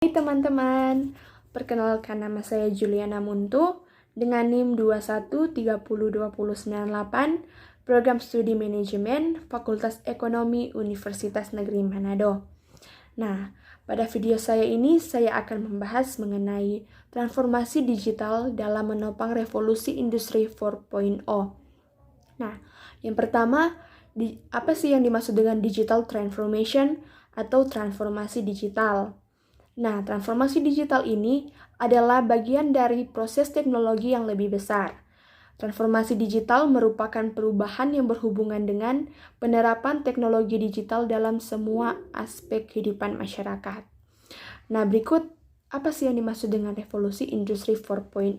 Hai teman-teman, perkenalkan nama saya Juliana Muntu dengan NIM 21302098, Program Studi Manajemen, Fakultas Ekonomi Universitas Negeri Manado. Nah, pada video saya ini saya akan membahas mengenai transformasi digital dalam menopang revolusi industri 4.0. Nah, yang pertama, apa sih yang dimaksud dengan digital transformation atau transformasi digital? Nah, transformasi digital ini adalah bagian dari proses teknologi yang lebih besar. Transformasi digital merupakan perubahan yang berhubungan dengan penerapan teknologi digital dalam semua aspek kehidupan masyarakat. Nah, berikut apa sih yang dimaksud dengan revolusi industri 4.0?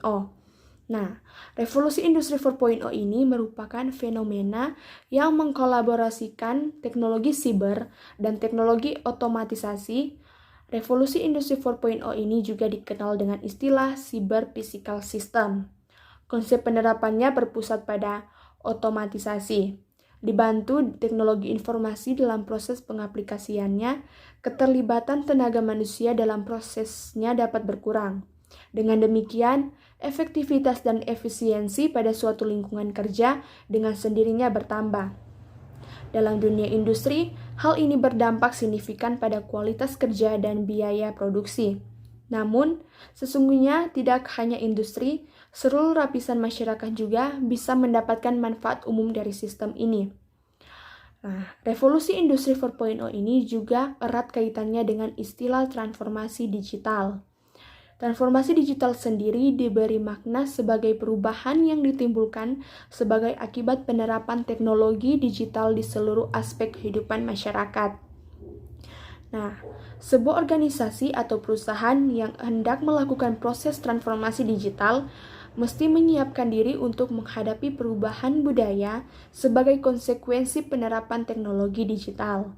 Nah, revolusi industri 4.0 ini merupakan fenomena yang mengkolaborasikan teknologi siber dan teknologi otomatisasi. Revolusi industri 4.0 ini juga dikenal dengan istilah cyber physical system. Konsep penerapannya berpusat pada otomatisasi. Dibantu teknologi informasi dalam proses pengaplikasiannya, keterlibatan tenaga manusia dalam prosesnya dapat berkurang. Dengan demikian, efektivitas dan efisiensi pada suatu lingkungan kerja dengan sendirinya bertambah. Dalam dunia industri, hal ini berdampak signifikan pada kualitas kerja dan biaya produksi. Namun, sesungguhnya tidak hanya industri, seluruh lapisan masyarakat juga bisa mendapatkan manfaat umum dari sistem ini. Nah, revolusi industri 4.0 ini juga erat kaitannya dengan istilah transformasi digital. Transformasi digital sendiri diberi makna sebagai perubahan yang ditimbulkan sebagai akibat penerapan teknologi digital di seluruh aspek kehidupan masyarakat. Nah, sebuah organisasi atau perusahaan yang hendak melakukan proses transformasi digital mesti menyiapkan diri untuk menghadapi perubahan budaya sebagai konsekuensi penerapan teknologi digital.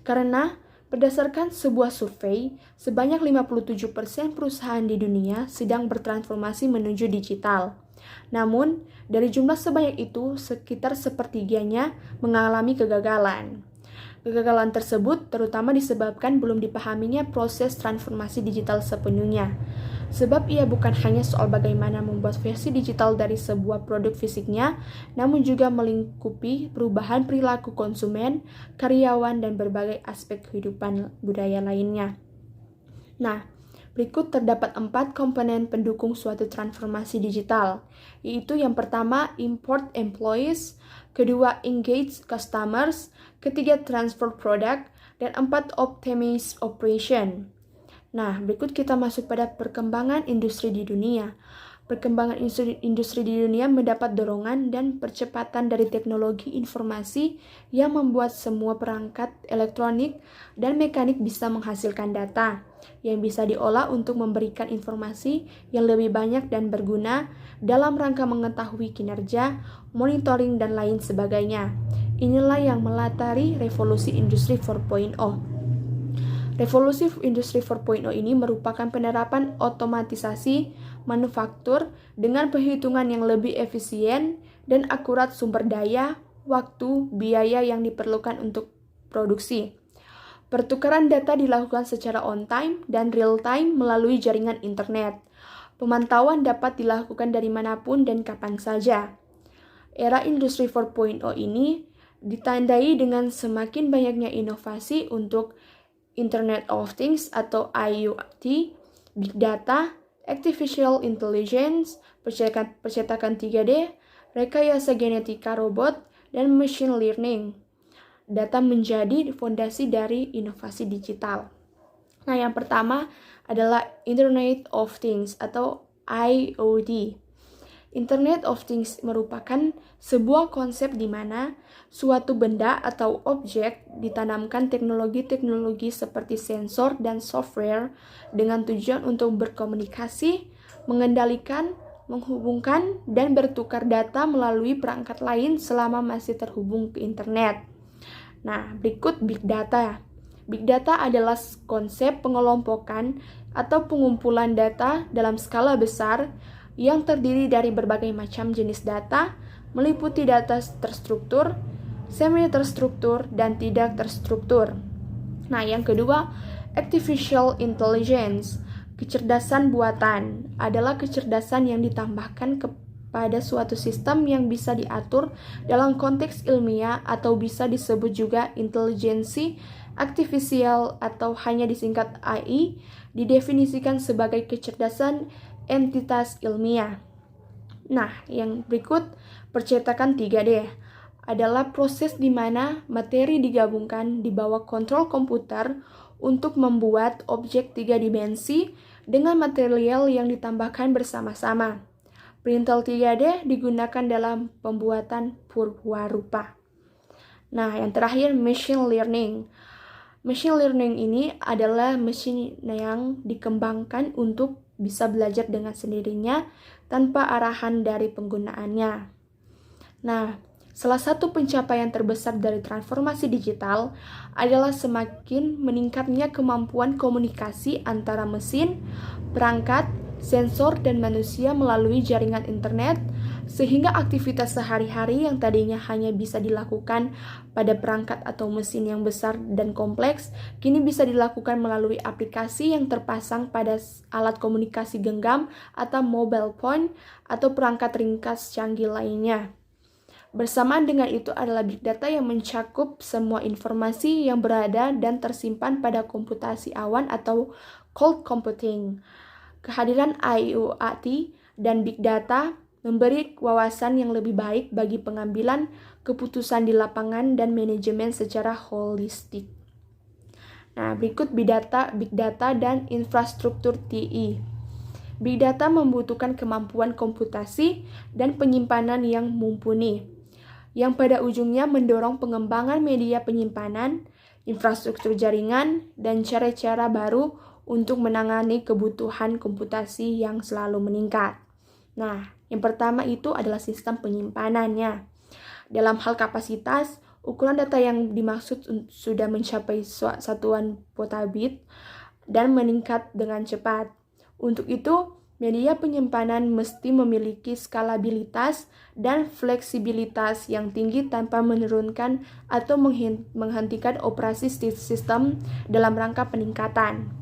Karena berdasarkan sebuah survei, sebanyak 57% perusahaan di dunia sedang bertransformasi menuju digital. Namun, dari jumlah sebanyak itu, sekitar sepertiganya mengalami kegagalan. Kegagalan tersebut terutama disebabkan belum dipahaminya proses transformasi digital sepenuhnya. Sebab ia bukan hanya soal bagaimana membuat versi digital dari sebuah produk fisiknya, namun juga melingkupi perubahan perilaku konsumen, karyawan, dan berbagai aspek kehidupan budaya lainnya. Nah, berikut terdapat 4 komponen pendukung suatu transformasi digital, yaitu yang pertama, import employees, kedua, engage customers, ketiga, transfer product, dan 4, optimize operation. Nah, berikut kita masuk pada perkembangan industri di dunia. Perkembangan industri di dunia mendapat dorongan dan percepatan dari teknologi informasi yang membuat semua perangkat elektronik dan mekanik bisa menghasilkan data yang bisa diolah untuk memberikan informasi yang lebih banyak dan berguna dalam rangka mengetahui kinerja, monitoring, dan lain sebagainya. Inilah yang melatari revolusi industri 4.0. Revolusi industri 4.0 ini merupakan penerapan otomatisasi manufaktur dengan perhitungan yang lebih efisien dan akurat sumber daya, waktu, biaya yang diperlukan untuk produksi. Pertukaran data dilakukan secara on-time dan real-time melalui jaringan internet. Pemantauan dapat dilakukan dari manapun dan kapan saja. Era industri 4.0 ini ditandai dengan semakin banyaknya inovasi untuk Internet of Things atau IoT, Big Data, Artificial Intelligence, percetakan 3D, rekayasa genetika robot, dan machine learning. Data menjadi fondasi dari inovasi digital. Nah, yang pertama adalah Internet of Things atau IoT. Internet of Things merupakan sebuah konsep di mana suatu benda atau objek ditanamkan teknologi-teknologi seperti sensor dan software dengan tujuan untuk berkomunikasi, mengendalikan, menghubungkan, dan bertukar data melalui perangkat lain selama masih terhubung ke internet. Nah, berikut Big Data. Big Data adalah konsep pengelompokan atau pengumpulan data dalam skala besar yang terdiri dari berbagai macam jenis data, meliputi data terstruktur, semi-terstruktur, dan tidak terstruktur. Nah, yang kedua, Artificial intelligence, kecerdasan buatan, adalah kecerdasan yang ditambahkan kepada suatu sistem yang bisa diatur dalam konteks ilmiah atau bisa disebut juga intelijensi artifisial atau hanya disingkat AI, didefinisikan sebagai kecerdasan entitas ilmiah. Nah, yang berikut percetakan 3D adalah proses di mana materi digabungkan di bawah kontrol komputer untuk membuat objek 3 dimensi dengan material yang ditambahkan bersama-sama. Printel 3D digunakan dalam pembuatan purwarupa. Nah, yang terakhir machine learning. Machine learning ini adalah mesin yang dikembangkan untuk bisa belajar dengan sendirinya tanpa arahan dari penggunaannya. Nah, salah satu pencapaian terbesar dari transformasi digital adalah semakin meningkatnya kemampuan komunikasi antara mesin, perangkat, sensor, dan manusia melalui jaringan internet, sehingga aktivitas sehari-hari yang tadinya hanya bisa dilakukan pada perangkat atau mesin yang besar dan kompleks, kini bisa dilakukan melalui aplikasi yang terpasang pada alat komunikasi genggam atau mobile phone atau perangkat ringkas canggih lainnya. Bersamaan dengan itu adalah big data yang mencakup semua informasi yang berada dan tersimpan pada komputasi awan atau cloud computing. Kehadiran IoT dan big data memberi wawasan yang lebih baik bagi pengambilan keputusan di lapangan dan manajemen secara holistik. Nah, berikut big data dan infrastruktur TI. Big data membutuhkan kemampuan komputasi dan penyimpanan yang mumpuni, yang pada ujungnya mendorong pengembangan media penyimpanan, infrastruktur jaringan, dan cara-cara baru untuk menangani kebutuhan komputasi yang selalu meningkat. Nah, yang pertama itu adalah sistem penyimpanannya. Dalam hal kapasitas, ukuran data yang dimaksud sudah mencapai satuan petabit dan meningkat dengan cepat. Untuk itu, media penyimpanan mesti memiliki skalabilitas dan fleksibilitas yang tinggi tanpa menurunkan atau menghentikan operasi sistem dalam rangka peningkatan.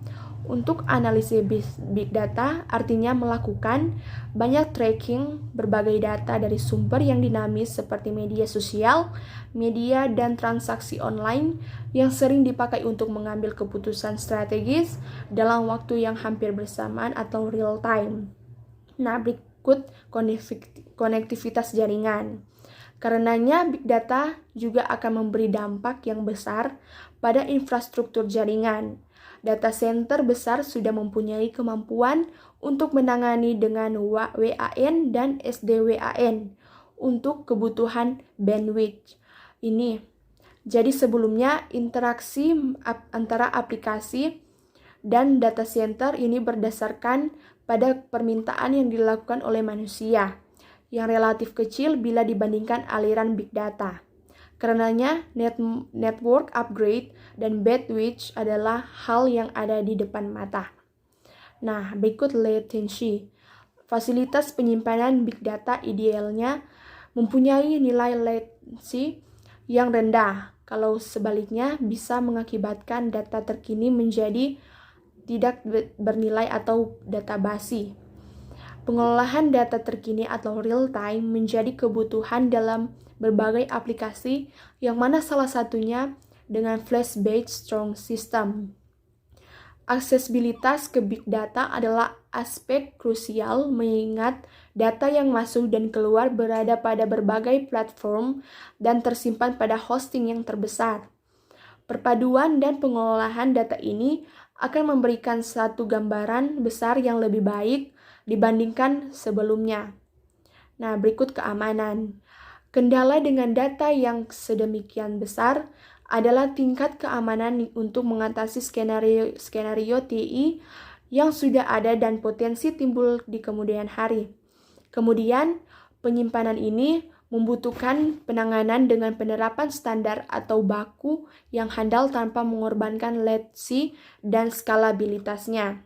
Untuk analisis big data artinya melakukan banyak tracking berbagai data dari sumber yang dinamis seperti media sosial, media, dan transaksi online yang sering dipakai untuk mengambil keputusan strategis dalam waktu yang hampir bersamaan atau real time. Nah, berikut konektivitas jaringan. Karenanya, big data juga akan memberi dampak yang besar pada infrastruktur jaringan. Data center besar sudah mempunyai kemampuan untuk menangani dengan WAN dan SDWAN untuk kebutuhan bandwidth. Ini. Jadi sebelumnya interaksi antara aplikasi dan data center ini berdasarkan pada permintaan yang dilakukan oleh manusia, yang relatif kecil bila dibandingkan aliran big data. Karenanya, network upgrade dan bandwidth adalah hal yang ada di depan mata. Nah, berikut latency. Fasilitas penyimpanan big data idealnya mempunyai nilai latency yang rendah. Kalau sebaliknya, bisa mengakibatkan data terkini menjadi tidak bernilai atau data basi. Pengolahan data terkini atau real time menjadi kebutuhan dalam berbagai aplikasi, yang mana salah satunya dengan flash-based strong system. Aksesibilitas ke big data adalah aspek krusial mengingat data yang masuk dan keluar berada pada berbagai platform dan tersimpan pada hosting yang terbesar. Perpaduan dan pengolahan data ini akan memberikan satu gambaran besar yang lebih baik dibandingkan sebelumnya. Nah, berikut keamanan. Kendala dengan data yang sedemikian besar adalah tingkat keamanan untuk mengatasi skenario TI yang sudah ada dan potensi timbul di kemudian hari. Kemudian, penyimpanan ini membutuhkan penanganan dengan penerapan standar atau baku yang handal tanpa mengorbankan latency dan skalabilitasnya.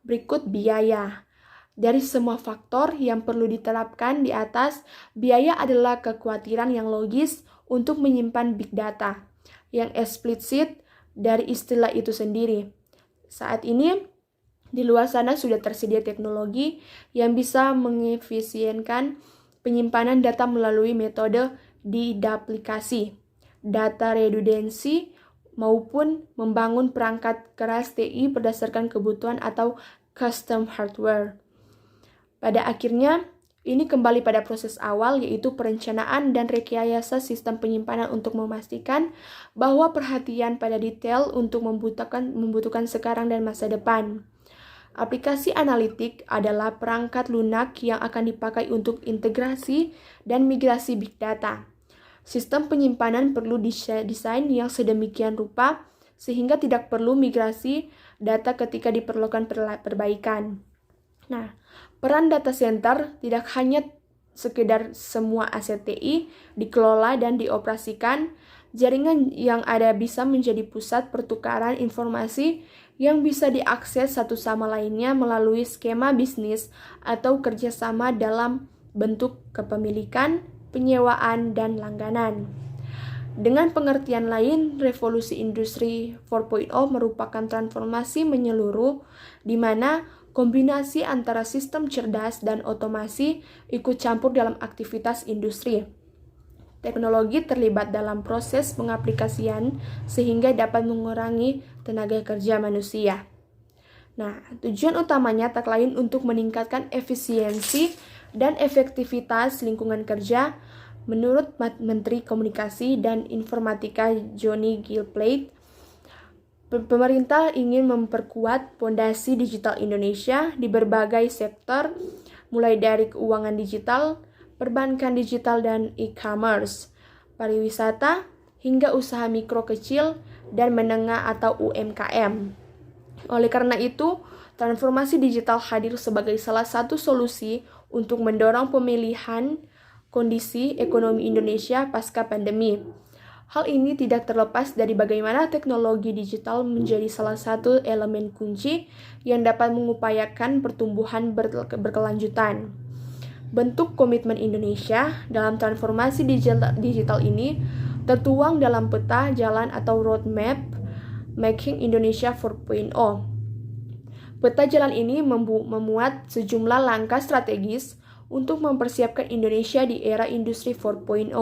Berikut biaya. Dari semua faktor yang perlu diterapkan di atas, biaya adalah kekhawatiran yang logis untuk menyimpan big data, yang eksplisit dari istilah itu sendiri. Saat ini, di luar sana sudah tersedia teknologi yang bisa mengefisienkan penyimpanan data melalui metode deduplikasi, data redundancy, maupun membangun perangkat keras TI berdasarkan kebutuhan atau custom hardware. Pada akhirnya, ini kembali pada proses awal, yaitu perencanaan dan rekayasa sistem penyimpanan untuk memastikan bahwa perhatian pada detail untuk membutuhkan sekarang dan masa depan. Aplikasi analitik adalah perangkat lunak yang akan dipakai untuk integrasi dan migrasi big data. Sistem penyimpanan perlu desain yang sedemikian rupa sehingga tidak perlu migrasi data ketika diperlukan perbaikan. Nah, peran data center tidak hanya sekedar semua aset TI dikelola dan dioperasikan, jaringan yang ada bisa menjadi pusat pertukaran informasi yang bisa diakses satu sama lainnya melalui skema bisnis atau kerjasama dalam bentuk kepemilikan, penyewaan, dan langganan. Dengan pengertian lain, revolusi industri 4.0 merupakan transformasi menyeluruh di mana kombinasi antara sistem cerdas dan otomasi ikut campur dalam aktivitas industri. Teknologi terlibat dalam proses pengaplikasian sehingga dapat mengurangi tenaga kerja manusia. Nah, tujuan utamanya tak lain untuk meningkatkan efisiensi dan efektivitas lingkungan kerja. Menurut Menteri Komunikasi dan Informatika Johnny Gilplead, pemerintah ingin memperkuat fondasi digital Indonesia di berbagai sektor, mulai dari keuangan digital, perbankan digital dan e-commerce, pariwisata, hingga usaha mikro kecil dan menengah atau UMKM. Oleh karena itu, transformasi digital hadir sebagai salah satu solusi untuk mendorong pemulihan kondisi ekonomi Indonesia pasca pandemi. Hal ini tidak terlepas dari bagaimana teknologi digital menjadi salah satu elemen kunci yang dapat mengupayakan pertumbuhan berkelanjutan. Bentuk komitmen Indonesia dalam transformasi digital ini tertuang dalam peta jalan atau roadmap Making Indonesia 4.0. Peta jalan ini memuat sejumlah langkah strategis untuk mempersiapkan Indonesia di era industri 4.0.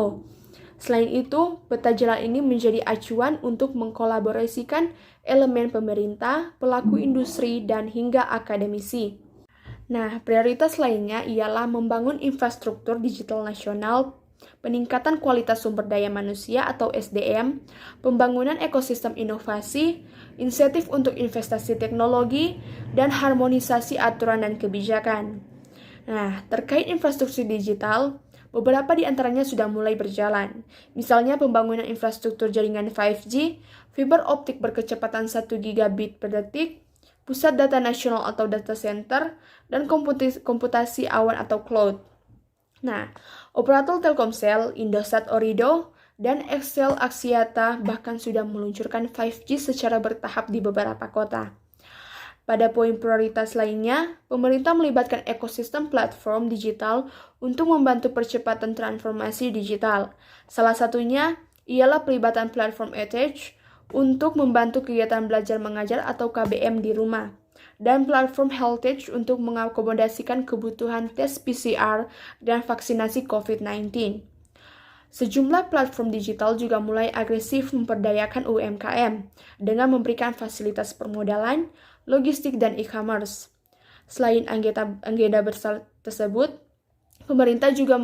Selain itu, peta jalan ini menjadi acuan untuk mengkolaborasikan elemen pemerintah, pelaku industri, dan hingga akademisi. Nah, prioritas lainnya ialah membangun infrastruktur digital nasional, peningkatan kualitas sumber daya manusia atau SDM, pembangunan ekosistem inovasi, insentif untuk investasi teknologi, dan harmonisasi aturan dan kebijakan. Nah, terkait infrastruktur digital, beberapa di antaranya sudah mulai berjalan. Misalnya pembangunan infrastruktur jaringan 5G, fiber optik berkecepatan 1 gigabit per detik, pusat data nasional atau data center, dan komputasi awan atau cloud. Nah, operator Telkomsel, Indosat Ooredoo, dan XL Axiata bahkan sudah meluncurkan 5G secara bertahap di beberapa kota. Pada poin prioritas lainnya, pemerintah melibatkan ekosistem platform digital untuk membantu percepatan transformasi digital. Salah satunya ialah pelibatan platform EdTech untuk membantu kegiatan belajar mengajar atau KBM di rumah, dan platform HealthTech untuk mengakomodasikan kebutuhan tes PCR dan vaksinasi COVID-19. Sejumlah platform digital juga mulai agresif memperdayakan UMKM dengan memberikan fasilitas permodalan, logistik, dan e-commerce. Selain agenda besar tersebut, pemerintah juga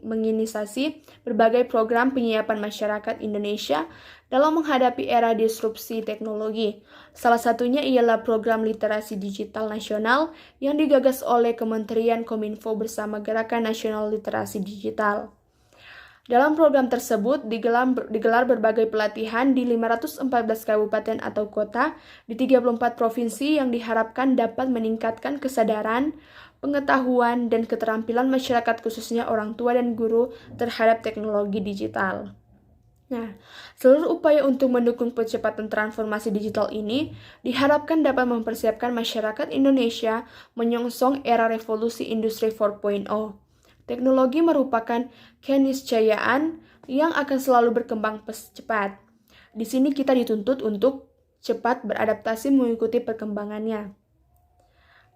menginisiasi berbagai program penyiapan masyarakat Indonesia dalam menghadapi era disrupsi teknologi. Salah satunya ialah program literasi digital nasional yang digagas oleh Kementerian Kominfo bersama Gerakan Nasional Literasi Digital. Dalam program tersebut digelar berbagai pelatihan di 514 kabupaten atau kota di 34 provinsi yang diharapkan dapat meningkatkan kesadaran, pengetahuan, dan keterampilan masyarakat khususnya orang tua dan guru terhadap teknologi digital. Nah, seluruh upaya untuk mendukung percepatan transformasi digital ini diharapkan dapat mempersiapkan masyarakat Indonesia menyongsong era revolusi industri 4.0. Teknologi merupakan keniscayaan yang akan selalu berkembang cepat. Di sini kita dituntut untuk cepat beradaptasi mengikuti perkembangannya.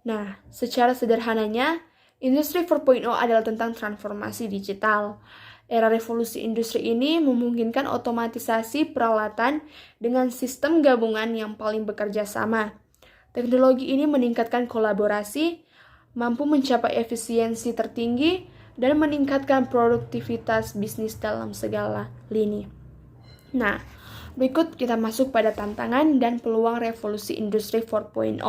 Nah, secara sederhananya, Industri 4.0 adalah tentang transformasi digital. Era revolusi industri ini memungkinkan otomatisasi peralatan dengan sistem gabungan yang paling bekerja sama. Teknologi ini meningkatkan kolaborasi, mampu mencapai efisiensi tertinggi, dan meningkatkan produktivitas bisnis dalam segala lini. Nah, berikut kita masuk pada tantangan dan peluang revolusi industri 4.0.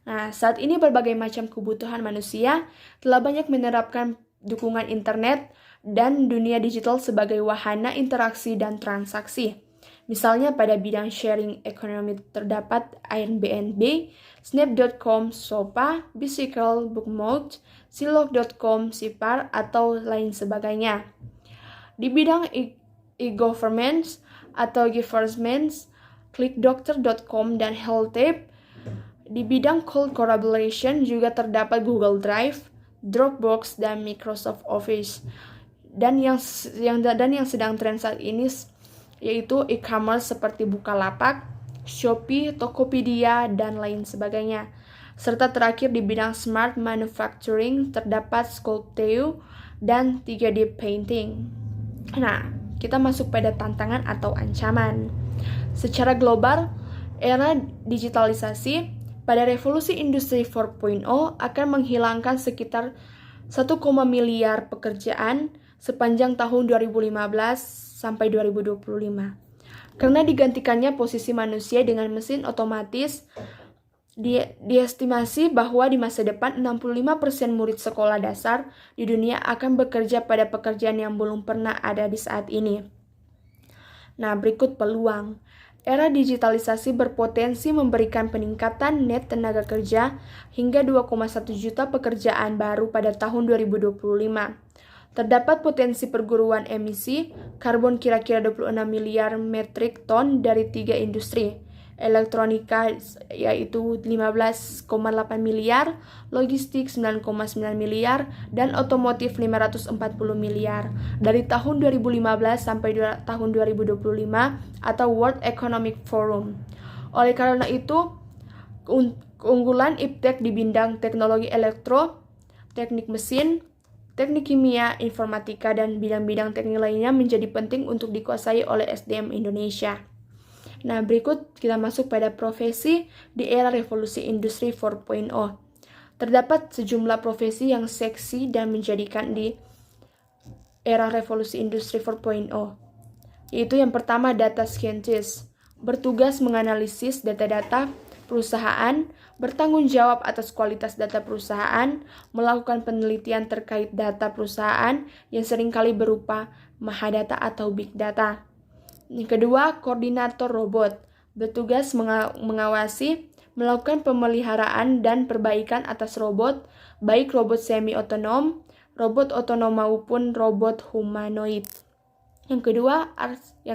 Nah, saat ini berbagai macam kebutuhan manusia telah banyak menerapkan dukungan internet dan dunia digital sebagai wahana interaksi dan transaksi. Misalnya pada bidang sharing ekonomi terdapat Airbnb, Snap.com, Sopa, Bicycle, Bookmode, Silog.com, Sipar, atau lain sebagainya. Di bidang e-government atau Giversments, Clickdoctor.com, dan HealthTape. Di bidang cloud collaboration juga terdapat Google Drive, Dropbox, dan Microsoft Office. Dan yang sedang tren saat ini yaitu e-commerce seperti Bukalapak, Shopee, Tokopedia, dan lain sebagainya. Serta terakhir di bidang smart manufacturing terdapat Sculpteo dan 3D painting. Nah, kita masuk pada tantangan atau ancaman. Secara global, era digitalisasi pada revolusi industri 4.0 akan menghilangkan sekitar 1, miliar pekerjaan sepanjang tahun 2015 sampai 2025. Karena digantikannya posisi manusia dengan mesin otomatis, diestimasi bahwa di masa depan 65% murid sekolah dasar di dunia akan bekerja pada pekerjaan yang belum pernah ada di saat ini. Nah, berikut peluang. Era digitalisasi berpotensi memberikan peningkatan net tenaga kerja hingga 2,1 juta pekerjaan baru pada tahun 2025. Terdapat potensi perguruan emisi karbon kira-kira 26 miliar metrik ton dari 3 industri. Elektronika yaitu 15,8 miliar, logistik 9,9 miliar, dan otomotif 540 miliar dari tahun 2015 sampai tahun 2025 atau World Economic Forum. Oleh karena itu, keunggulan IPTEK di bidang teknologi elektro, teknik mesin, teknik kimia, informatika, dan bidang-bidang teknik lainnya menjadi penting untuk dikuasai oleh SDM Indonesia. Nah, berikut kita masuk pada profesi di era revolusi industri 4.0. Terdapat sejumlah profesi yang seksi dan menjadikan di era revolusi industri 4.0. Yaitu yang pertama, data scientist. Bertugas menganalisis data-data perusahaan, bertanggung jawab atas kualitas data perusahaan, melakukan penelitian terkait data perusahaan yang seringkali berupa mahadata atau big data. Yang kedua, koordinator robot, bertugas mengawasi, melakukan pemeliharaan dan perbaikan atas robot, baik robot semi-otonom, robot otonom maupun robot humanoid. Yang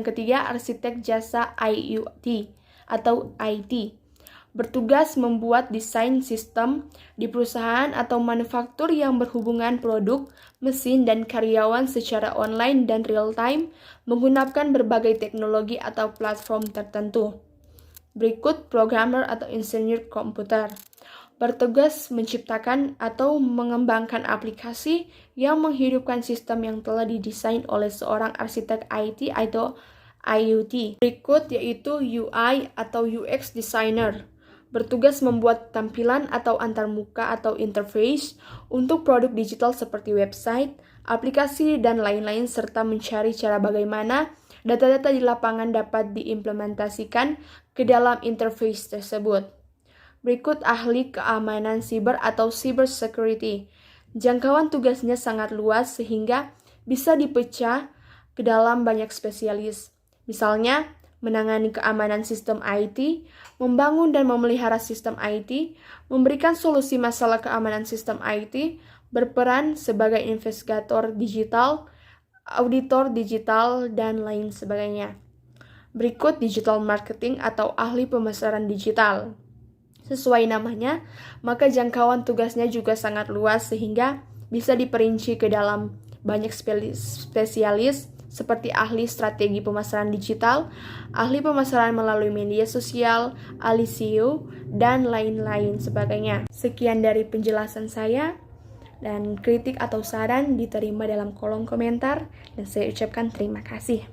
ketiga, arsitek jasa IoT atau IT, bertugas membuat desain sistem di perusahaan atau manufaktur yang berhubungan produk, mesin, dan karyawan secara online dan real-time menggunakan berbagai teknologi atau platform tertentu. Berikut, programmer atau insinyur komputer, bertugas menciptakan atau mengembangkan aplikasi yang menghidupkan sistem yang telah didesain oleh seorang arsitek IT atau IoT. Berikut yaitu UI atau UX designer, bertugas membuat tampilan atau antarmuka atau interface untuk produk digital seperti website, aplikasi, dan lain-lain, serta mencari cara bagaimana data-data di lapangan dapat diimplementasikan ke dalam interface tersebut. Berikut ahli keamanan siber atau cyber security. Jangkauan tugasnya sangat luas sehingga bisa dipecah ke dalam banyak spesialis. Misalnya, menangani keamanan sistem IT, membangun dan memelihara sistem IT, memberikan solusi masalah keamanan sistem IT, berperan sebagai investigator digital, auditor digital, dan lain sebagainya. Berikut digital marketing atau ahli pemasaran digital. Sesuai namanya, maka jangkauan tugasnya juga sangat luas sehingga bisa diperinci ke dalam banyak spesialis seperti ahli strategi pemasaran digital, ahli pemasaran melalui media sosial, ahli SEO, dan lain-lain sebagainya. Sekian dari penjelasan saya, dan kritik atau saran diterima dalam kolom komentar, dan saya ucapkan terima kasih.